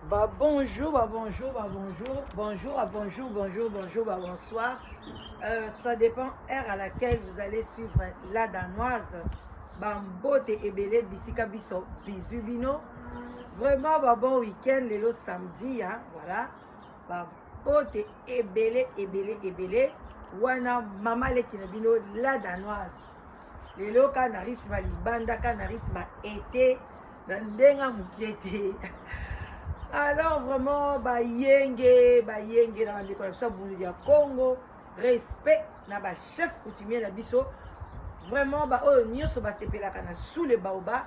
Bonjour, bonsoir. Ça dépend heure à laquelle vous allez suivre la danoise. Bambote ebele bisika biso bizubino. Vraiment bon week-end le samedi, hein, voilà. Bambote ebele. Wana mama le kinabino la danoise. Lelo kana ritma libanda kana ritma été. Ndenga mukiete. Alors vraiment bayenge na bandeko na biso bulu ya Congo, respect na ba chef coutumier na biso. Vraiment oyo nyonso basepelaka na sous le baoba.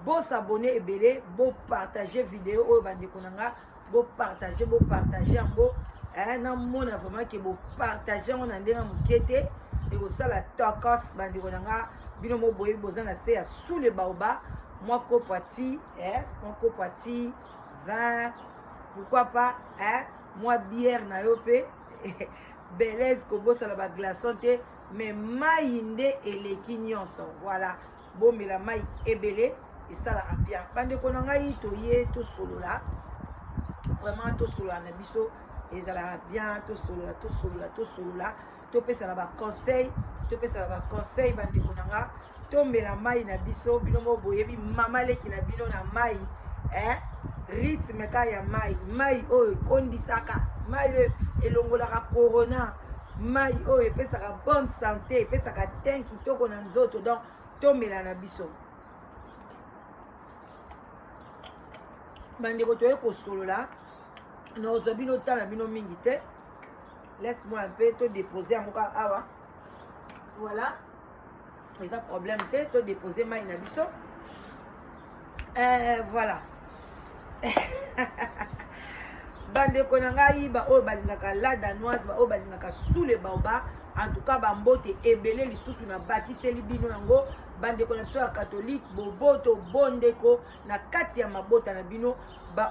Bo s'abonner ebele, bo partager vidéo oyo bandeko nanga, bo partager yango. Na mona vraiment que bo partager on ndenga mukete et au sala tokos bandeko nanga bino mo boye bozana se ya sous le baoba. Moi kopati, vin, pourquoi pas, hein? Moi bière na yope, belez kobo ça la glaçon te, mais maïnde et les quignons sont, voilà. Bon mais la maï ebele et ça la bien. Bande konanga yi to ye to solo là, vraiment to solo na biso et ça la bien to solo là, to pe ça la conseil, bande konanga. Tombe la maï na biso bino mo boyebi mama leki na bino na maï, hein? Rythme ka ya mai oyo kondisaka mai oyo elongolaka corona, mai oyo epesaka bonne santé, epesaka teint kitoko na nzoto. Donc tomela na biso bandeko toye kosolola na ozwa bino tala bino mingi te. Laisse-moi un peu to déposer amoka awa, voilà eza problème te to déposer mai na biso, voilà. Bandeko na ngai oyo balingaka la danoise, oyo balingaka sous le baoba, en tout cas bambote ebele lisusu na bakiseli bino yango. Bandeko na biso ya catholique boboto bondeko na kati ya mabota na bino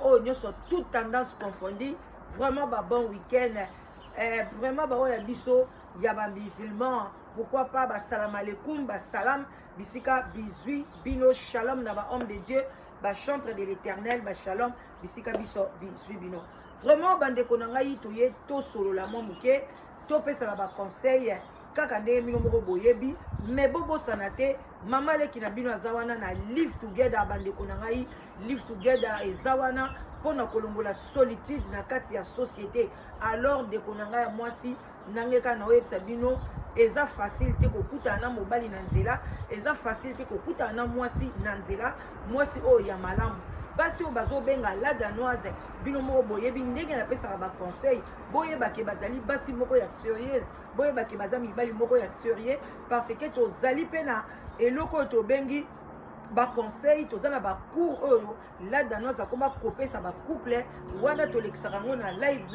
oyo nyonso toute tendance confondue. Vraiment bon week-end, vraiment oyo ya biso ya ba musulman, pourquoi pas salam alaikum, salam bisika bizui bino, shalom na ba homme de Dieu, chantre de l'éternel, shalom bisika biso bizui bino. Vraiment bandeko na ngai toye to solo la momuke to pesa na ba conseil kaka ndenge mino moko boyebi, mais bobo sanate mama leki na bino azawana na live together. Bandeko na ngai live together ezawana pona kolongola solitude na kati ya société. Alors ndeko na ngai mwasi nangeka na websa bino eza facile te kokuta na mobali na nzela, eza facile te kokuta na mwasi na nzela, mwasi oyo ya malamu. Basi oyo bazobenga la danoise bino moko boyebi ndenge na pesaka ba conseil, boyebake bazali basi moko ya sérieuse, boyebake baza mibali moko ya sérieux, parce que tozali pe na eloko oyo tobengi ba conseil, tozana ba cours oyo la danoise akoma kopesa ba couple wana tolekisaka ngo na live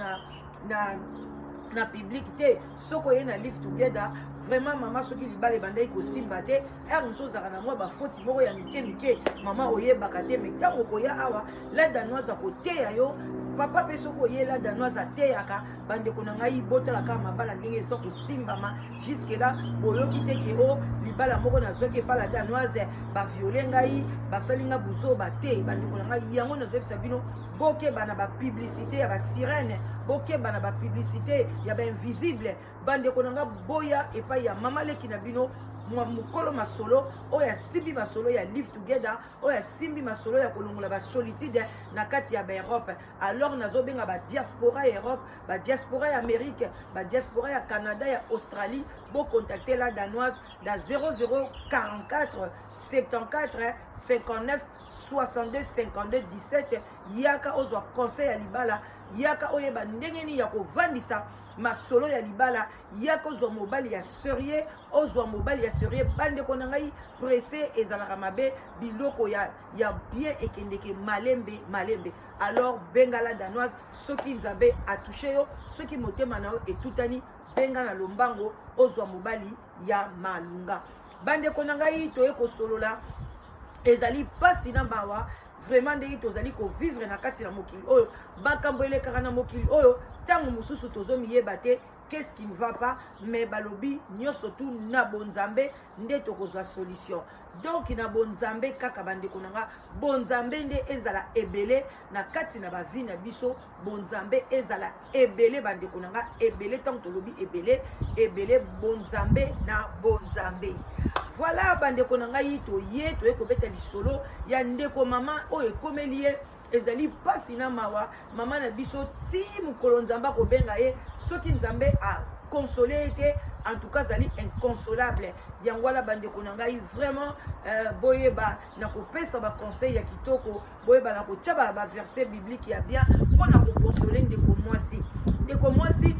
na public te. Soko ye na live together vraiment mama soki libale bandai ko simba te moso zaka na mwa ba faute moko ya mike mama oyebaka te, mais tango koya awa la danoise koteya yo papa pe soko ye la danoise ateyaka bandeko na ngai botalaka mabala ndenge eza kosimbama jusque là boyoki te ke o libala moko nazwaki epa la danoise baviole ngai basalinga buzo bate. Bandeko na ngai yango nazoyebisa bino bokeba na bapublicité ya basirene, bokeba na bapublicité ya bainvisible. Bandeko na ngai boya epai ya mama leki na bino mukolo masolo oya simbi masolo ya live together, oya simbi masolo ya kolongola ba solitude na kati ya Europe. Alors nazobenga ba diaspora ya Europe, ba diaspora ya Amérique, ba diaspora ya Canada, ya Australie, bo contacter la danoise da 0044 74 59 62 52 17. Yaka ozwa conseil ya libala, yaka oyeba ndenge ni ya kovandisa masolo ya libala, yaka ozwa mobali ya sérieux, ozwa mobali ya sérieux. Bandeko na ngai pressé ezalaka mabe biloko ya bien ekendeke malembe. Alors benga la danoise soki nzambe atouché yo, soki motema na yo etutani, benga na lombango ozwa mobali ya malunga. Bandeko na ngai toye kosolola ezali pasi na mawa vraiment ndenge tozali kovivre na kati na mokili oyo, makambo elekaka na mokili oyo ntango mosusu tozomiyeba te, qu'est-ce qui ne va pas, mais balobi nyonso tu na bonzambe nde tokozwa solution. Donc na bonzambe kaka bandeko nanga bonzambe nde ezala ebele na kati na bavi na biso, bonzambe ezala ebele bandeko nanga ebele tant tolobi ebele ebele bonzambe na bonzambe. Voilà bandeko nanga yito ye to ekobeta lisolo ya ndeko mama oyo ekomeli ye ezali pasi na mawa mama na biso ti mukolo nzambe akobenga ye soki nzambe a consolé te en tout cas zali inconsolable yango wana bandeko na ngai vraiment boyeba na kopesa ba conseil ya kitoko boyeba na kotia ba verset biblique ya bien mpona koconsoler ndeko mwasi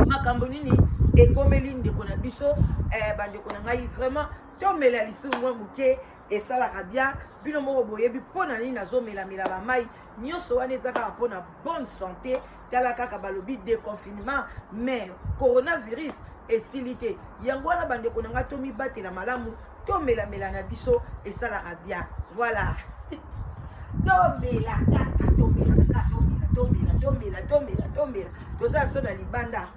makambo nini ekomeli ndeko na biso bandeko na ngai vraiment tomela lisumu mwa moke esalaka bien bino moko boyebi mpona nini nazomelamela bamai nyonso wana eza kaka mpona bonne santé tala kaka balobi déconfinement mais coronavirus esili te yango wana bandeko na ngai tomibatela malamu tomelamela na biso esalaka bien voilà tomela toza biso na libanda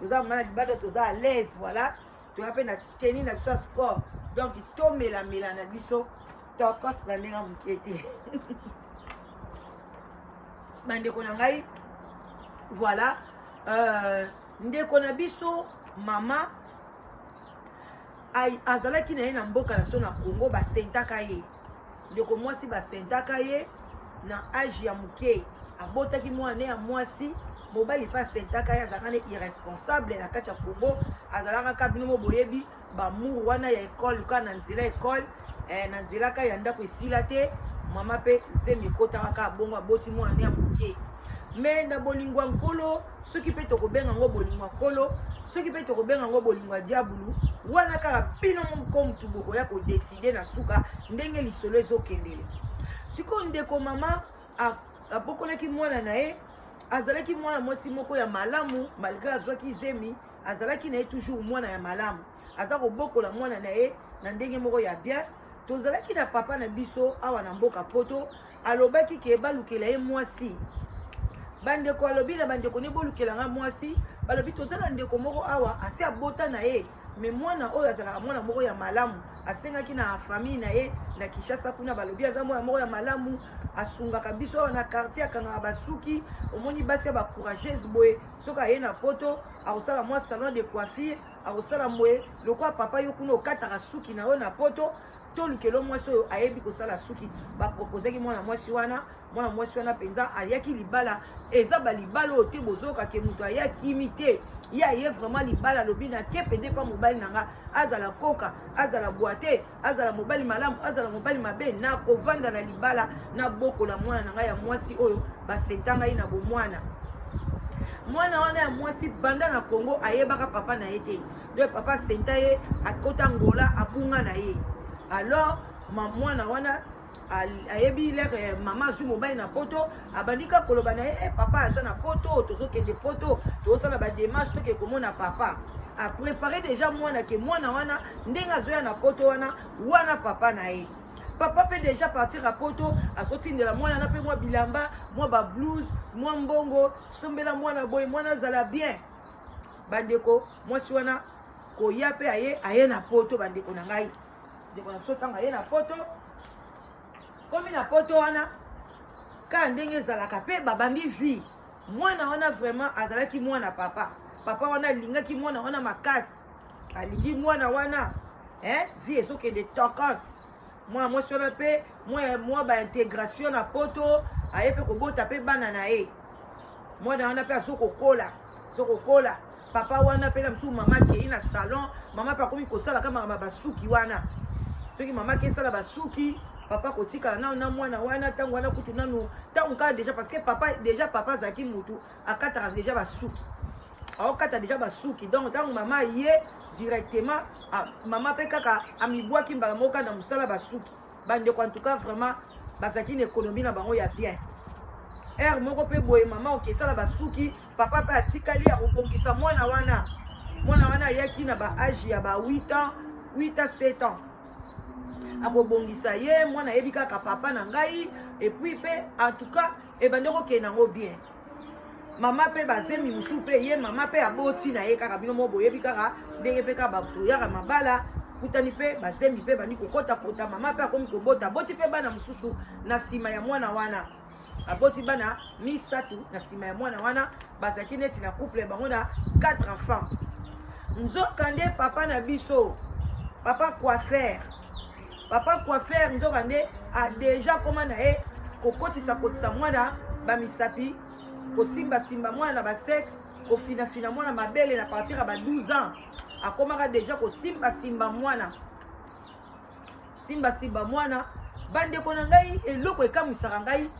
toza mama na libanda toza à l'aise voilà toza mpe na teni na biso ya sport donc tomelamela na biso tokose na ndenge moke te bandeko na ngai voilà ndeko na biso mama azalaki na ye na mboka na biso na Congo basentaka ye ndeko mwasi basentaka ye na age ya moke abotaki mwana ya mwasi mobali mpe asentaka ye azalaka ne irresponsable na kati ya Congo azalaka ka bino mo boyebi bamuru wana ya ekole luka na nzela ekole na nzela ka ya ndako esila te mama mpe zemi ekotaka ka bongo aboti mwana ya moke me na bolingo ya nkolo soki mpe tokobenga ngo bolingo ya nkolo soki mpe tokobenga ngo bolingo ya diabulu wana kaka bino moko mutu bokoya kodeside na suka ndenge lisolo ezokendele sikoyo ndeko mama abokolaki mwana na ye azalaki mwana mwasi moko ya malamu malgré azwaki zemi azalaki na ye toujours mwana ya malamu aza kobokola mwana na ye na ndenge moko ya bien tozalaki na papa na biso awa na mboka poto alobaki ke balukela ye mwasi bandeko alobi na bandeko ne bolukelanga mwasi balobi tozala ndeko moko awa asi abota na ye me mwana oyo azalaka mwana moko ya malamu asengaki na famille na ye na Kinshasa kuna balobi aza mwana moko ya malamu asungaka biso awa na quartier akangaka basuki omoni basi ya bacourageuse boye soki aye na poto akosala mwa salon de coiffure akosala moye lokwa papa yo kuna okataka suki na yo na poto tolukelo mwasi oyo ayebi kosala suki baproposaki mwana mwasi wana mpenza ayaki libala eza balibala oyo te bozoka ke moto ayakimi te ye aye vraiment libala alobi na ke pende mpa mobali na nga azala koka azala boite azala mobali malamu azala mobali mabe na kovanda na libala na bokola mwana na ngai ya mwasi oyo basenta ngai na bomwana mwana wana ya mwasi banda na Congo ayebaka papa na ye te donc papa senta ye akota ngola abunga na ye alors mwana wana ayebi lere mama azwi mobali na poto abandika koloba na ye papa aza na poto tozokende poto tozosala badémarche toke komona papa aprépare déjà mwana ke mwana wana ndenge azoya na poto wana papa na ye papa mpe déjà partir à poto azotindela mwana na mpe mwa bilamba mwa bablouse mwa mbongo sombela mwana boye mwana azala bien bandeko mwasi wana koya mpe aye na poto bandeko na ngai ndeko na biso ntango aye na poto komi na poto wana ka ndenge ezalaka mpe babandi vie mwana wana vraiment azalaki mwana papa wana alingaki mwana wana makasi alingi mwana wana vie ezokende tokos mwana mwasi wana mpe mwa baintégration na poto aye mpe kobota mpe bana na ye mwana wana mpe azokokola papa wana mpe na mosusu mama akei na salon mama mpe akomi kosala kama basuki wana soki mama akesala basuki papa kotikala nano na mwana wana ntango wana kutu nano ntango kaka déjà parce que papa azalaki mutu akataka déjà basuki aokata déjà basuki donc ntango mama ye directement mama mpe kaka amibwaki mbala moko na mosala basuki bandeko en tout cas vraiment bazalaki na économie na bango ya bien ere moko mpe boye mama okesala basuki papa mpe atikali ya kobongisa mwana wana ayaki na baage ya ba 8 ans 7 ans akobongisa ye mwana yebi kaka papa na ngai et puis pe en tout cas ebande kokende nango bien mama pe bazemi musu pe ye mama pe aboti na ye kaka bino mo boyebi kaka ndenge pe kaka bato yaka mabala kutani pe bazemi pe bani kokota kota mama pe akomi kobota boti pe bana mususu na sima ya mwana wana aboti bana misatu na sima ya mwana wana bazaki neti na couple bango na 4 enfants nzokande papa na biso papa coiffeur nzokande a déjà koma na ye kokotisa mwana bamisapi kosimba mwana ba sexe kofina mwana mabele na partir ya ba 12 ans akomaka déjà kosimba mwana bandeko na ngai eloko ekamwisaka ngai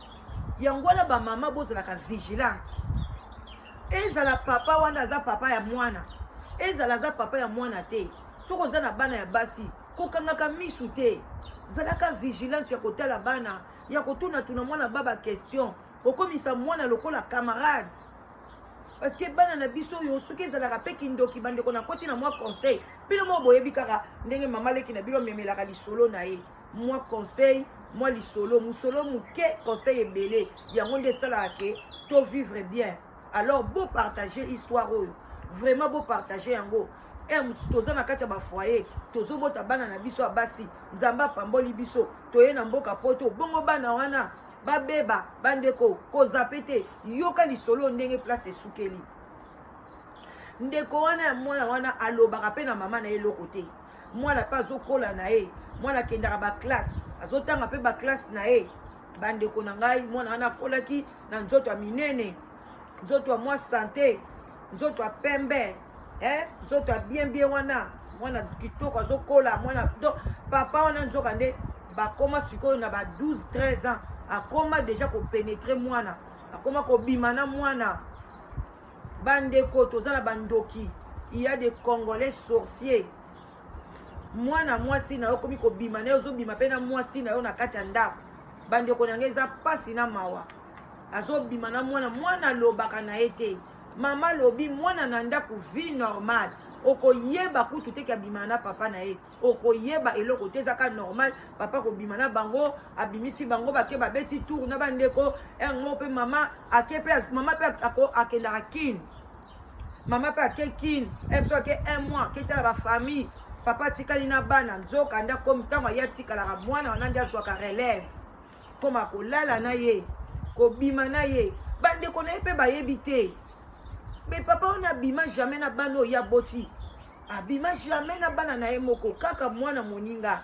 yango wana bamama bozalaka vigilante ezala papa wana aza papa ya mwana ezala aza papa ya mwana te soki oza na bana ya basi kokangaka misu te zalaka vigilante ya kotala bana ya kotunatuna mwana baba question kokomisa mwana lokola camarade parce que bana na biso oyo soki ezalaka mpe kindoki bandeko na koti na mwa conseil bino mo boyebi kaka ndenge mama leki na bino memelaka lisolo na ye mwa conseil mwa lisolo musolo muke conseil ebele yango nde esalaka ke to vivre bien alors beau partager histoire oyo vraiment beau partager yango toza na kati ya bafoyer tozobota bana na biso ya basi nzambe apamboli biso toye na mboka poto bongo bana wana babeba bandeko kozape te yoka lisolo ndenge place esukeli ndeko wana ya mwana wana alobaka mpe na mama na ye eloko te mwana mpe azokola na ye mwana akendaka baklasse azotanga mpe baklasse na ye bandeko na ngai mwana wana akolaki na nzoto ya minene nzoto ya mwa sante nzoto ya pembe nzoto ya bien wana mwana kitoko azokola mwana papa wana nzoka nde bakoma sikoyo na ba 12-13 ans akoma déjà kopénétrer mwana akoma kobima na mwana bandeko toza na bandoki il y a des Congolais sorciers mwana mwasi na yo komi kobima na yo ozobima mpe na mwasi na yo na kati ya ndako bandeko na ngai eza pasi na mawa azobima na mwana alobaka na ye te mama lobi mwana na ndako vie normale okoyeba kutu te kabima na papa na ye okoyeba eloko te ezaka normal papa kobima na bango abimisi bango bake babeti tour na bandeko ngo mpe mama ake mpe mama mpe akendaka kine mama mpe ake kine biso ake 1 mois ketala bafamille papa tikali na bana nzoka nda komi ntango aya tikalaka mwana wana ndi azwaka relève koma kolala na ye kobima na ye bandeko na ye mpe bayebi te mais papa on abima jamais na bana oyo aboti abima jamais na bana na ye moko kaka mwana moninga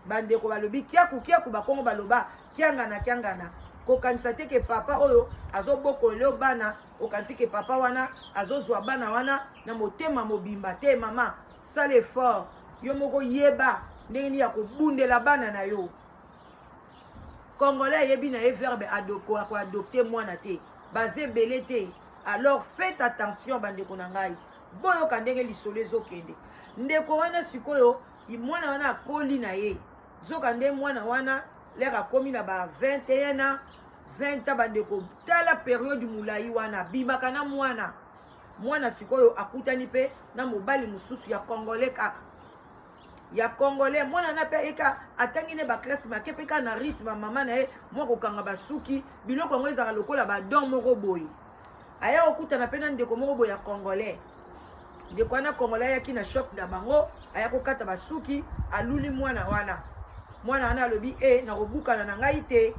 bandeko balobi kiaku bakongo baloba kiangana kokanisa te ke papa oyo azobokolela bana okanisi ke papa wana azozwa bana wana na motema mobimba te mama sale effort yo moko yeba ndenge ni ya kobundela bana na yo Congolais yebi na ye verbe adopter mwana te baze belé te. Alors faites attention bandeko na ngai boyoka ndenge lisolo ezokende ndeko wana sikoyo mwana wana akoli na ye zoka nde mwana wana leka komi na ba 21 ans 20 ans bandeko tala période mulai wana bimaka na mwana sikoyo akutani pe na mobali mususu ya Congolais kaka ya Congolais mwana na pe eka atangi ne ba classe make pe ka na rythme mama na ye moko kanga basuki biloko ngo ezaka lokola ba don moko boyi aya okutana pena ndeko moko boya Congolais ndeko wana Congolais yaki na shop na bango aya kokata basuki aluli mwana wana alobi na kobukana na ngai te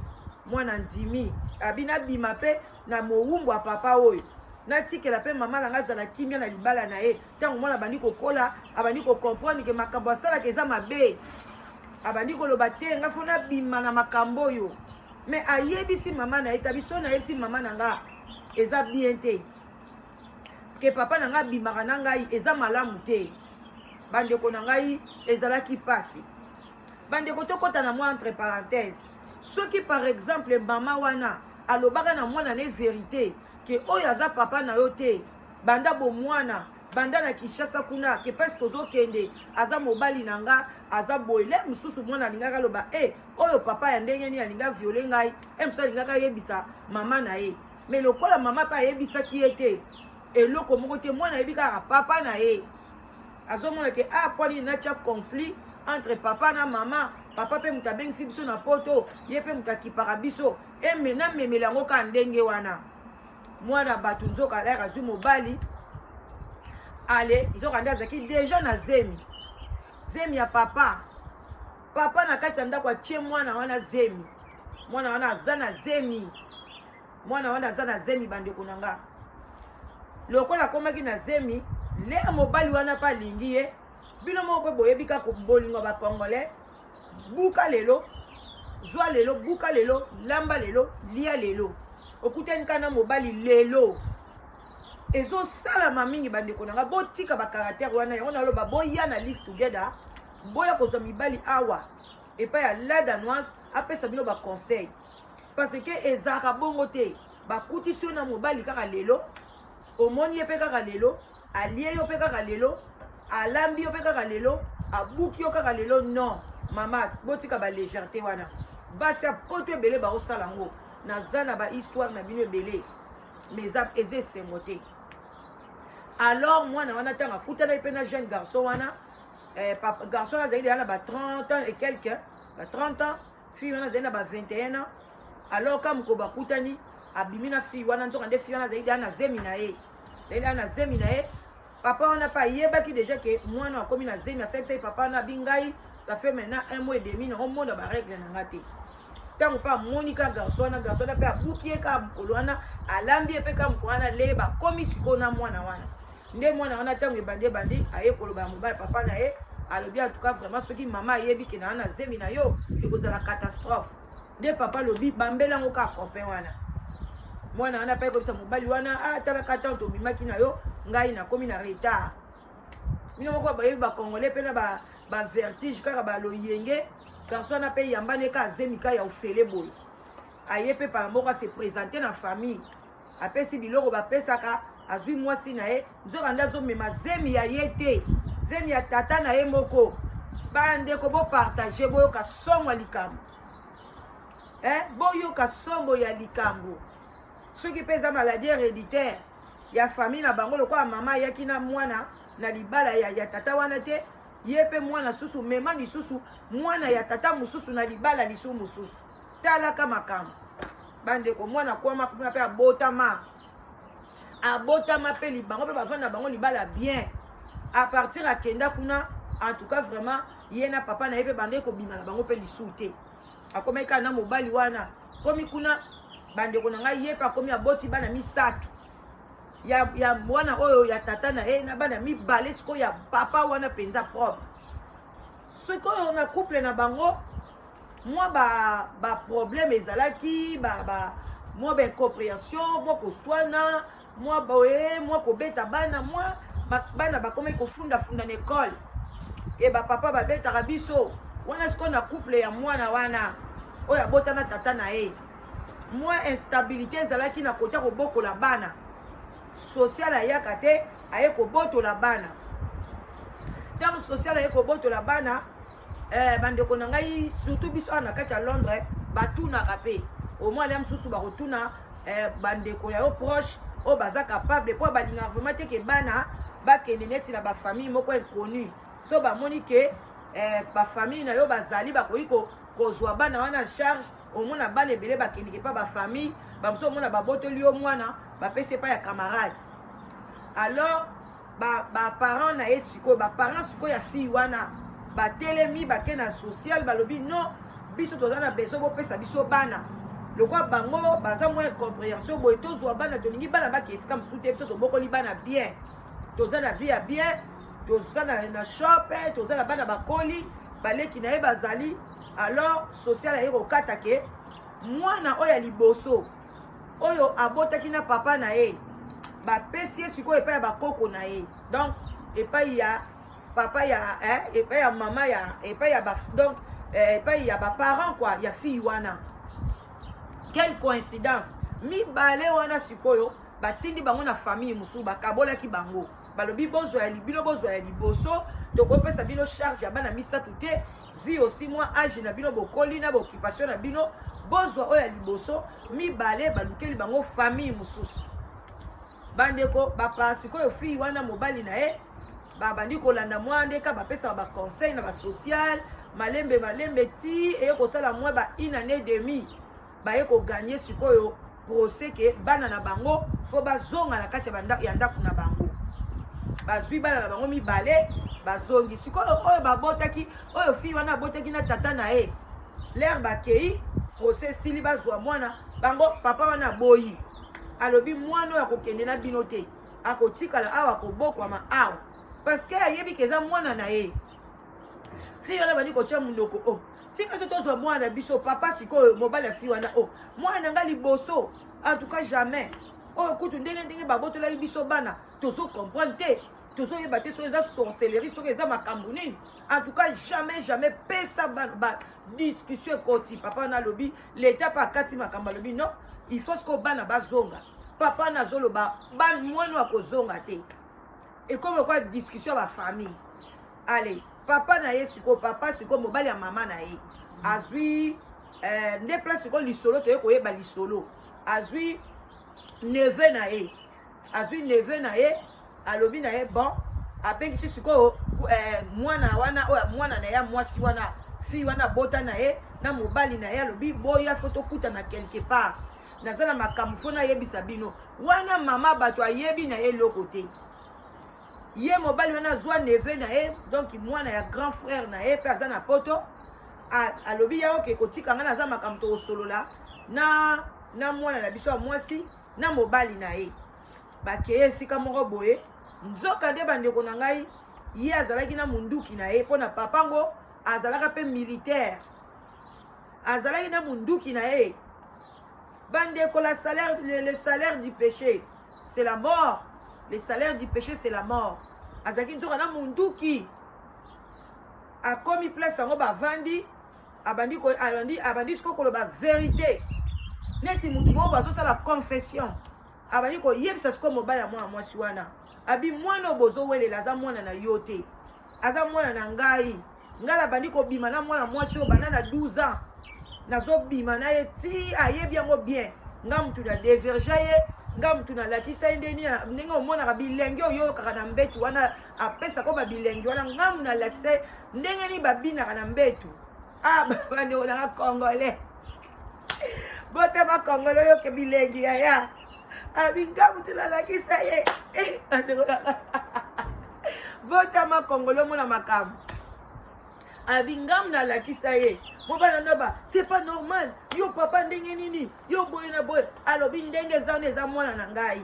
mwana ndimi abina bima pe na mowumbu ya papa oyo natikela pe mama na ngazala kimia na libala na ye tango mwana bandi kokola abandi ko comprendre ke makambo asala ke za mabe abandi koloba te nga fona bima na makambo oyo mais ayebisi mama na ye tabiso na yebisi mama na nga eza bien te ke papa na nga bimaka na ngai eza malamu te bandeko na ngai ezalaki pasi bandeko tokota na mwa entre parenthèse soki par exemple mama wana alobaka na mwana ne vérité ke oyo aza papa na yo te banda bo mwana banda na Kinshasa kuna ke pesi tozokende aza mobali na nga aza boyle mususu mwana alingaka loba oyo papa ya ndenge ni alinga viole ngai mususu alingaka yebisa mama na ye mais lokola mama pa yebisaki ye te eloko moko te mwana yebi kaka papa na ye azomona ke pwani natia conflit entre papa na mama papa pe muta bengisi biso na poto ye pe muta kipaka biso mena memela ngo ka ndenge wana mwana bato nzoka alaka azwi mobali ale nzoka nde azalaki deja na zemi ya papa na kati ya ndako atie mwana wana zemi mwana wana aza na zemi bandeko na nga lokola akomaki na zemi le ya mobali wana mpe alingi ye bino moko mpe boyebi kaka bolingo bakongolais buka lelo zwa lelo buka lelo lamba lelo lia lelo okutani kana mobali lelo ezosalama mingi bandeko na nga botika bakaratere wana yango naloba boya na live together boya kozwa mibali awa epai ya la danoise apesa bino baconseil parce que ezalaka bongo te bakutisi yo na mobali kaka lelo omoni ye mpe kaka lelo alie yo mpe kaka lelo alambi yo mpe kaka lelo abuki yo kaka lelo non mama botika balégèreté wana basi ya poto ebele baosala yango naza na bahistoire na bino ebele mais eza esengo te alors mwana wana ntango akutana mpe na jeune garçon wana garçon wana azali na ba 30 ans et quelques ba 30 ans fille wana azali na ba 21 ans alors ka moko bakutani abimi na fille wana nzoka nde fille wana azali na zemi na ye papa wana mpe ayebaki déjà ke mwana akomi na zemi asalisa papa wana bingai ça fait maintenant 1 mois et demi na omona barègle na nga te ntango mpe amoni ka garçon wana mpe abuki ye ka mokolo wana alambi ye mpe ka mokolo wana le bakomi sikoyo na mwana wana nde mwana wana ntango ebandi aye koloba ya mobali papa na ye alobi en tout cas vraiment soki mama ayebi ke na wana zemi na yo ekozala catastrophe nde papa alobi bambelango ka copain wana mwana wana mpe ekobisa mobali wana talaka ntango tobimaki na yo ngai nakomi na retard bino moko bayebi bakongolais mpe na bavertige kaka baloyenge garçon wana mpe yambani ka azemi ka ya ofele boye aye mpe pala moko ase présente na famille apesi biloko bapesaka azwi mwasi na ye nzoka nde azomema zemi ya ye te zemi ya tata na ye moko bandeko bopartage boyoka songo ya likambo boyoka songo ya likambo soki mpe eza maladie héréditaire ya famille na bango lokola mama ayaki na mwana na libala ya tata wana te ye mpe mwana susu mema lisusu mwana ya tata mosusu na libala lisu mosusu talaka makambo bandeko mwana kwama kuna mpe abotama mpe libango mpe bavanda na bango libala bien à partir akenda kuna en tout cas vraiment ye na papa na ye mpe bande kobima na bango mpe lisu te akomaki kaka na mobali wana komi kuna bandeko na ngai ye mpe akomi aboti bana misato ya mwana oyo ya tata na ye na bana mibale sikoyo ya papa wana mpenza propre sikoyo na couple na bango mwa baproblème ezalaki mwa baincompréhension mwa koswana mwa boye mwa kobeta bana mwa bana bakomaki kofundafunda na ekole e bapapa babetaka biso wana sikoyo na couple ya mwana wana oyo abotana tata na ye mwa instabilité ezalaki na kota kobokola bana social ayaka te aye kobotola bana ntango social aye kobotola bana bandeko na ngai surtout biso awa na kati ya Londres batunaka mpe omoi ale mosusu bakotuna bandeko ya yo proche oyo baza capable mpo balingaka vraiment te ke bana bakende neti na bafamille moko inconnu so bamoni ke bafamille na yo bazali bakoki kozwa bana wana charge omona bana ebele bakendeke mpa bafamille bamosusu omona babotoli yo mwana bapesi epai ya camarade alors baparent na ye sikoyo baparent sikoyo ya fille wana batelemi bake na social balobi non biso toza na besoin bopesa biso bana lokwa bango baza mwa incompréhension boye tozwa bana tolingi bana baki esika mosusu te biso tobokoli bana bien toza na vie ya bien toza na shop toza na bana bakoli baleki na ye bazali alors social aye kokata ke mwana oyo ya liboso oyo abotaki na papa na ye bapesi ye sikoyo epai ya bakoko na ye donc epai ya papa ya epai ya mama ya epai ya donc epai ya baparent quoi ya fille wana quelle coïncidence mibale wana sikoyo batindi bango na famille mosusu bakabolaki bango balobi bozwa ya libino bozwa ya liboso tokopesa bino charge ya bana misato te vi aussi mwa age na bino bokoli na baoccupation na bino bozwa oyo ya liboso mibale balukeli bango famille mosusu bandeko bapa sikoyo fille wana mobali na ye babandi kolanda mwa ndeka bapesaka baconseil na basocial malembe ti eye kosala mwa ba une année demi baye koganye sikoyo procès que bana na bango faut bazonga na kati ya ndako na bango bazwi bana na bango mibale bazongi sikoyo oyo babotaki oyo fille wana abotaki na tata na ye l'air bakei procès sili bazwa mwana bango papa wana boyi alobi mwana oyo akokende na bino te akotikala awa akobokwama awa parce que ayebi keza mwana na ye fille wana bandi kotia munoko tika to tozwa mwana biso papa sikoyo mobali ya fille wana mwana nga liboso en tout cas jamais oyo kutu ndenge babotolaki biso bana tozo comprendre te tozo yeba te soki eza sorcellerie soki eza makambo nini en tout cas jamais pesa ba discussion ekoti papa wana alobi leta pa akati makambo alobi non il faut siko bana bazonga papa nazoloba mwana akozonga te ekomi kwa discussion ya bafamille allez papa na ye siko papa siko mobali ya mama na ye azwi nde place siko lisolo toye koyeba lisolo azwi neve na ye alobi na ye bon apengisi siko mwana wana oyo mwana na ye mwasi wana fille wana bota na ye na mobali na ye alobi boya fo tokutana quelque part naza na makambo fo nayebisa bino wana mama bato ayebi na ye eloko te ye mobali wana azwa neve na ye donc mwana ya grand frère na ye mpe aza na poto alobi ya oke kotikanga naza makambo tokosolola na mwana na biso ya mwasi na mobali na ye bakeye esika moko boye nzoka nde bandeko na ngai ye azalaki na munduki na ye mpo na papango azalaka mpe militaire azalaki na munduki na ye bandeko le salaire du péché c'est la mort le salaire du péché c'est la mort azalaki nzoka na munduki akomi place yango bavandi abandi siko koloba vérité neti mutu moko bazosala confession abandi koyebisa siko mobali ya mwana mwasi wana abi mwana bozowelela aza mwana na yo te aza mwana na ngai abandi kobima na mwana mwasi oyo banda na 12 ans nazobima na ye ti ayebi yango bien nga mutu na déverge ye nga mutu nalakisa ye ndenge omonaka bilenge oyo oyokaka na mbetu wana apesako babilenge wana nga mutu nalakisa ye ndenge nini babinaka na mbetu bandeko nanga congolais botama congolais oyoke bilenge yaya abinga mutu nalakisa ye botama congolais omona makambo abinga mutu nalakisa ye mobana naba c'est pas normal yo papa ndenge nini yo boye na boye alobi ndenge eza eza mwana na ngai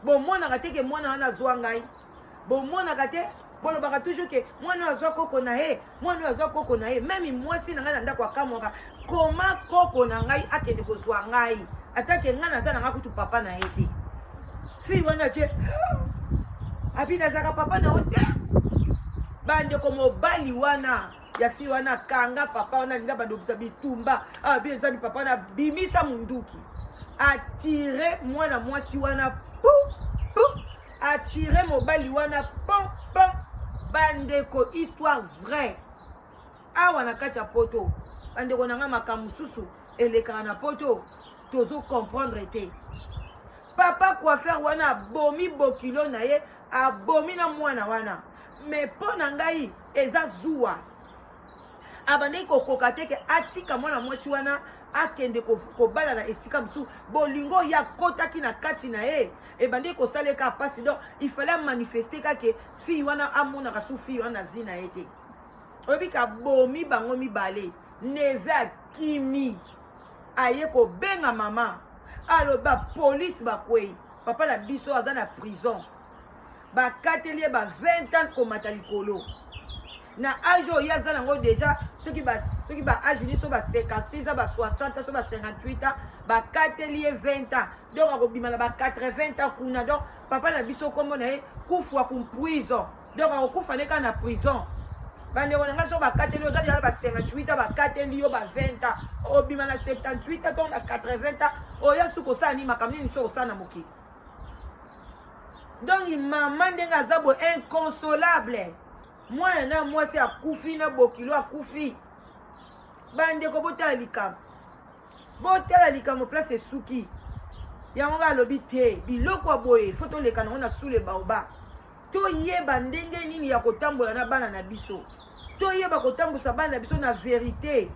bomonaka te ke mwana wana azwa ngai bomonaka te bolobaka toujours ke mwana azwa koko na ye mwana azwa koko na ye meme mwasi na ngai na ndako akamwaka koma koko na ngai akende kozwa ngai atake ngai naza na ngai kutu papa na ye te fille wana tie abi nazaka papa na yo te bandeko mobali wana ya fille wana kanga papa wana linga badobisa bitumba abi ezali papa wana bimisa munduki atire mwana mwasi wana atire mobali wana bandeko histoire vraie awa na kati ya poto bandeko nanga makambo susu elekaka na poto tozo comprendre te papa coiffeur wana abomi bokilo na ye abomi na mwana wana mais mpo na ngai eza zuwa abandeki kokoka te ke atika mwana mwasi wana akende kobala na esika mosusu bolingo ya kotaki na kati na ye ebandeki kosaleka pasi donc il fallait manifester kake fille wana amonaka su fille wana vi na ye te oyebika bomi bango mibale neve akimi aye kobenga mama aloba police bakwei papa na biso aza na prison bakateli ye ba 20 ans komata likolo na âge oyo aza nango déjà soki ba âge ni so ba 56 ba 60 so ba 58 ans bakateli ye 20 ans donc akobima na ba 80 ans kuna donc papa na biso kombo na ye kufwa kumprison donc akokufa neka na prison bandeko na nga so bakateli oza déjà ba 58 ans bakateli yo ba 20 ans obima na 78 ans donc na 80 ans oyo suko osala ni makambo nini so osala na mokili donc mama ndenge aza bo inconsolable mwana na mwasi akufi na bokilo akufi bandeko botala likambo place esuki yango nga alobi te biloko ya boye fo toleka nango na sule baoba toyeba ndenge nini ya kotambola na bana na biso toyeba kotambusa bana na biso na verité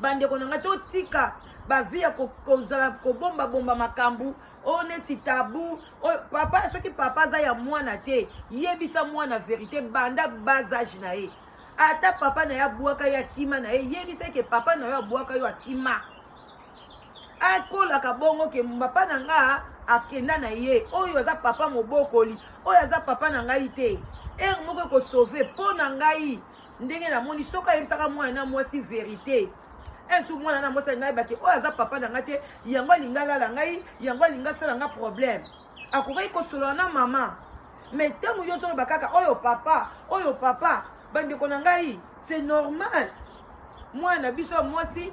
bandeko na nga totika bavie ya kozala kobomba makambu oyo neti tabu papa soki papa aza ya mwana te yebisa mwana verité banda bas age na ye ata papa na ye abwaka ye akima na ye yebisa eke papa na ye abwaka yo akima akolaka bongo ke papa na nga akenda na ye oyo aza papa mobokoli oyo aza papa na ngai te ere moko ekosauve mpo na ngai ndenge namoni soki ayebisaka mwana na mwasi verité esu mwana na mwasi ngai bake oyo aza papa na ngai te yango alinga lala ngai yango alinga asala nga problème akokaki kosolola na mama me ntango nyonso oyo bakaka oyo papa bandeko na ngai c'est normal mwana biso ya mwasi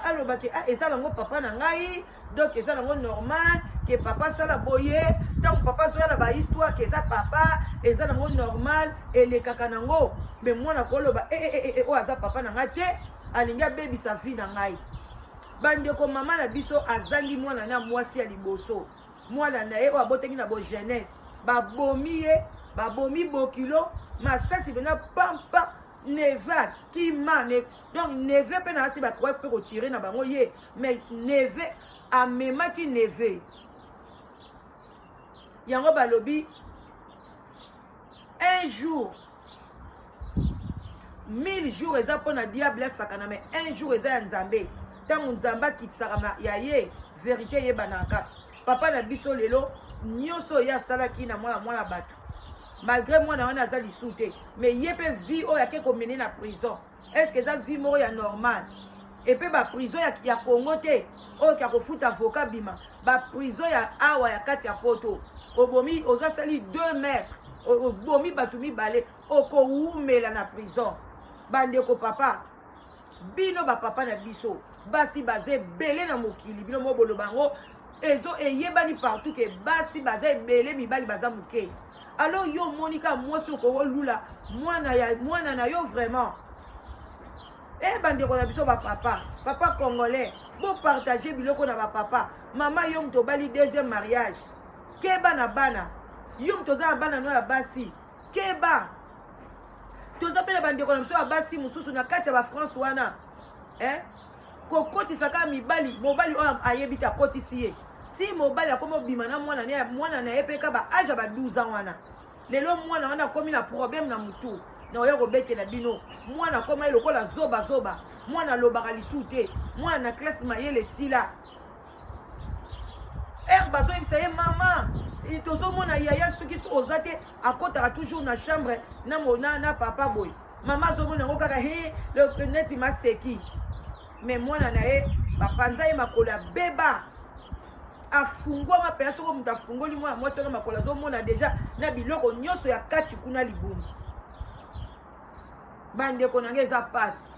alobaki eza nango papa na ngai donc eza nango normal ke papa asala boye ntango papa azoyala bahistoire ke eza papa eza nango normal elekaka nango me mwana koloba oyo aza papa na ngai te alingi abebisa vie na ngai bandeko mama na biso azangi mwana na mwasi ya liboso mwana na ye oyo abotengi na bojeunesse babomi ye babomi bokilo masasi bena pampa neve kima donc neve mpe na asi bakoki mpe kotire na bango ye mais neve amemaki neve yango balobi un jour 1000 jours eza mpona diable asakana mais un jour eza ya nzambe ntango nzambe akitisaka ya ye verité yebanaka papa na biso lelo nyonso oyo asalaki na mwana bato malgré mwana wana aza lisu te mais ye mpe vie oyo ake komene na prison est-ce que eza vie moko ya normal epe baprison ya Congo te oyo kia kofuta avocat bima baprison ya awa ya kati ya poto obomi ozasali 2 mètres obomi bato mibale okowumela na prison bandeko papa bino bapapa na biso basi baza ebele na mokili bino mobolo bango ezo eyebani partout ke basi baza ebele mibali baza moke alors yo monika mwasi okolula mwana na yo vraiment bandeko na biso papa congolais bo partager biloko na bapapa mama yo moto obali deuxième mariage keba na bana yo moto oza na bana no ya basi keba toza mpe na bandeko na biso ya basi mosusu na kati ya bafrance wana kokotisaka mobali oyo ayebi te akotisi ye si mobali akomi obima na mwana na ye mpe ka baage ya ba 12 ans wana lelo mwana wana akomi na problème na mutu na oya kobetela bino mwana akoma ye lokola zoba mwana alobaka lisu te mwana na classe mayele esila bazoyebisa ye mama tozomona yaya soki oza te akotaka toujours na chambre na papa boye mama azomona yango kaka neti maseki me mwana na ye bapanza ye makolo ya beba afungwama mpenza soko moto afungoli mwana mwasi wana makolo azomona deja na biloko nyonso ya kati kuna libumu bandeko na nge eza pasi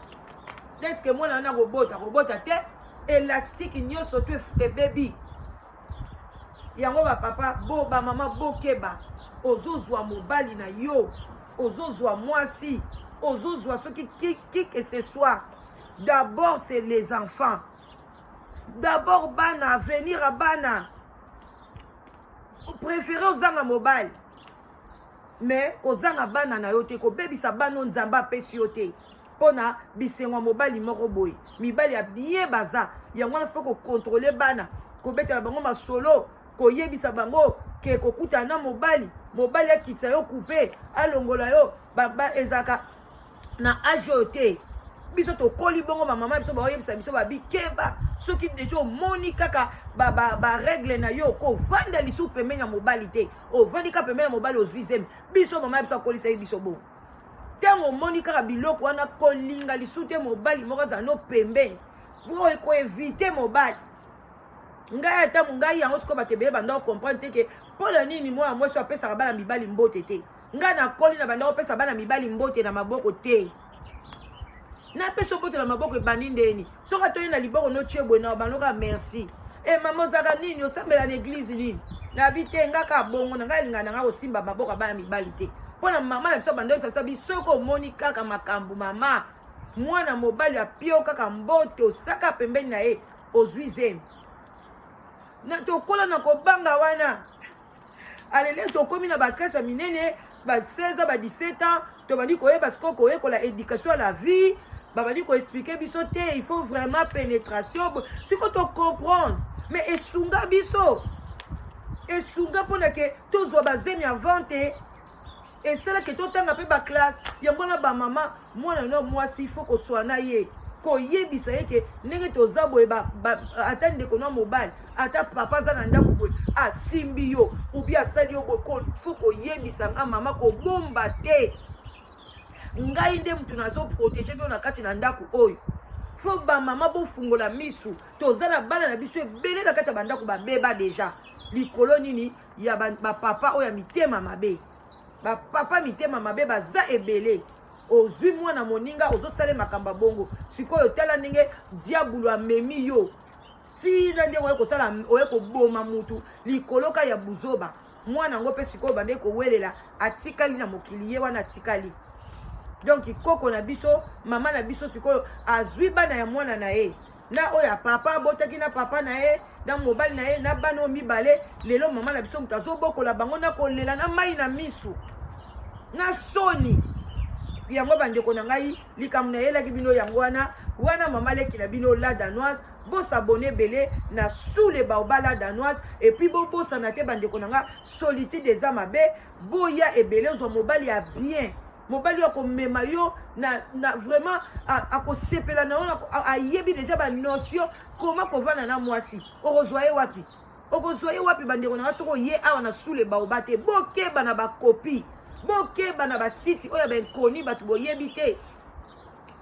deske mwana wana kobota te elastike nyonso to ebebi yango bapapa bamama bokeba ozozwa mobali na yo ozozwa mwasi ozozwa soki qui que ce soit d'abord c'est les enfants d'abord bana venir à bana préféré ozanga mobali mais kozanga bana na yo te kobebisa bana nzambe apesi yo te mpona bisengo mobali moko boye mibali ya bien baza yango wana fo kokontrole bana kobetela bango masolo koyebisa bango ke kokuta na mobali akitisa yo coupe alongola yo ezaka na age oyo te biso tokoli bongo bamama biso baoyebisa biso babikeba soki deja omoni kaka baregle na yo kovanda lisu pembeni ya mobali te ovandi kaka pembeni ya mobali ozwi biso mama biso akolisa ye biso bongo ntango omoni kaka biloko wana kolinga lisu te mobali moko azala no pembeni koevite mobali ngai ata ngai yango sikoyo bato ebele banda okomprendre te ke mpona nini mwana mwasi apesaka bana mibali mbote te ngai nakoli na banda opesa bana mibali mbote na maboko te napesa mbote na maboko ebandi ndeni soki atoye na liboko notie boye na banoka merci mama ozalaka nini osambela na eglize nini nabi te ngai kaka bongo na ngai alinga na ngai kosimba maboko ya bana mibali te mpona mama na biso banda oyebisa biso soki omoni kaka makambo mama mwana mobali apio kaka mbote osaka pembeni na ye ozwi zemi na tokola na kobanga wana alele tokomi na baklase ya minene ba 16 ba 17 ans tobandi koyeba siko koyekola éducation ya la vie babandi ko expliquer biso te, il faut vraiment pénétration si ko to comprendre mais esunga biso esunga pona ke tozwa bazemi avant te esala ke totanga pe ba classe yango na ba mama mwana no mwasi il faut ko soana ye koyebisa ye ke ndenge toza boye ata ndeko na mobali ata papa aza na ndako boye asimbi yo ubi asali yo boye fo koyebisa nga mama kobomba te ngai nde mutu nazoprotege bino na kati na ndako oyo fo bamama bofungola misu toza na bana na biso ebele na kati ya bandako babeba deja likolo nini ya bapapa oyo ya mitema mabe bapapa mitema mabe baza ebele ozwi mwana moninga ozosala makambo bongo sikoyo tala ndenge diabulu amemi yo tina ndenge oye koboma mutu likoloka ya buzoba mwana ngo pe sikoyo bande kowelela atikali na mokili ye wana atikali donc koko na biso mama na biso sikoyo azwi bana ya mwana na ye na oya papa botaki na papa na ye na mobali na ye na bana mibale lelo mama na biso mutu azobokola bango na kolela na mai na misu na soni yango bandeko na ngai likambo na yelaki bino yango wana mama leki na bino la danoise bosabone belé na sous les baobab la danoise et puis bosana te bandeko na nga solitude eza mabe boya ebele ozwa mobali ya bien mobali ya komema yo na vraiment akosepela na yo ayebi déjà ba notion comment kovana na mwasi okozwa ye wapi bandeko na nga soko ye awa na sous les baobab te bokeba na bakopi bokeba na basiti oyo benkoni bato boyebi te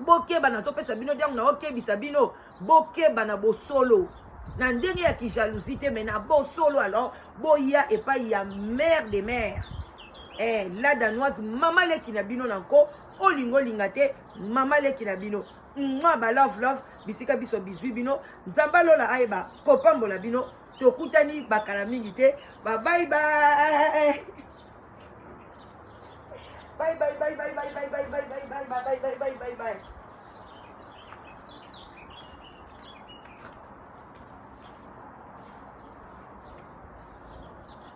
bokeba nazopesa bino ntango na okebisa bino bokeba na bosolo na ndenge ya kijalousie te me na bosolo alors boya epai ya mère de mère la danoise mama leki na bino nanko olingo linga te mama leki na bino mwa ba love bisika biso bizwi bino nzamba lola ayeba kopambola bino tokutani bakala mingi te bye bye bye bye bye bye bye bye bye bye bye bye bye bye bye bye bye bye.